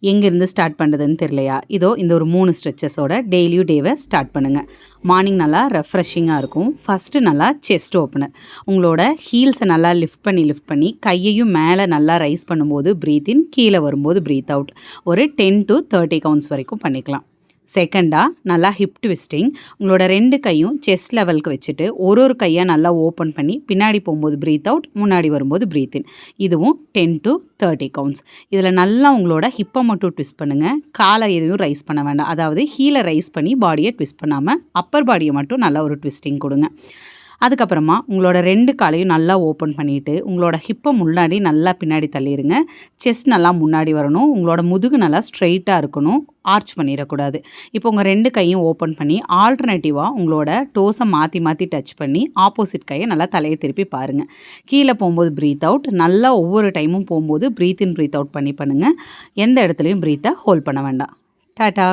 எங்கேருந்து ஸ்டார்ட் பண்ணுறதுன்னு தெரியலையா? இதோ இந்த ஒரு 3 ஸ்ட்ரெச்சஸோட டெய்லியும் டேவை ஸ்டார்ட் பண்ணுங்கள். மார்னிங் நல்லா ரெஃப்ரெஷிங்காக இருக்கும். ஃபஸ்ட்டு நல்லா செஸ்ட் ஓப்பனர். உங்களோட ஹீல்ஸை நல்லா லிஃப்ட் பண்ணி கையையும் மேலே நல்லா ரைஸ் பண்ணும்போது ப்ரீத் இன், கீழே வரும்போது ப்ரீத் அவுட். ஒரு 10 to 30 கவுண்ட்ஸ் வரைக்கும் பண்ணிக்கலாம். செகண்டாக நல்லா ஹிப் ட்விஸ்டிங். உங்களோட 2 கையும் செஸ்ட் லெவலுக்கு வச்சுட்டு ஒரு கையை நல்லா ஓப்பன் பண்ணி பின்னாடி போகும்போது ப்ரீத் அவுட், முன்னாடி வரும்போது ப்ரீத் இன். இதுவும் 10 to 30 கவுண்ட்ஸ். இதில் நல்லா உங்களோட ஹிப்பை மட்டும் ட்விஸ்ட் பண்ணுங்கள். காலை எதுவும் ரைஸ் பண்ண வேண்டாம். அதாவது ஹீலை ரைஸ் பண்ணி பாடியை ட்விஸ்ட் பண்ணாமல் அப்பர் பாடியை மட்டும் நல்லா ஒரு ட்விஸ்டிங் கொடுங்க. அதுக்கப்புறமா உங்களோட 2 காலையும் நல்லா ஓப்பன் பண்ணிவிட்டு உங்களோட ஹிப்பை முன்னாடி நல்லா பின்னாடி தள்ளிடுங்க. செஸ்ட் நல்லா முன்னாடி வரணும். உங்களோட முதுகு நல்லா ஸ்ட்ரெயிட்டாக இருக்கணும். ஆர்ச் பண்ணிடக்கூடாது. இப்போ உங்கள் 2 கையும் ஓப்பன் பண்ணி ஆல்டர்னேட்டிவாக உங்களோட டோஸை மாற்றி டச் பண்ணி ஆப்போசிட் கையை நல்லா தலையை திருப்பி பாருங்கள். கீழே போகும்போது ப்ரீத் அவுட். நல்லா ஒவ்வொரு டைமும் போகும்போது ப்ரீத் இன் ப்ரீத் அவுட் பண்ணுங்கள். எந்த இடத்துலையும் ப்ரீத்தை ஹோல்ட் பண்ண வேண்டாம். டாட்டா.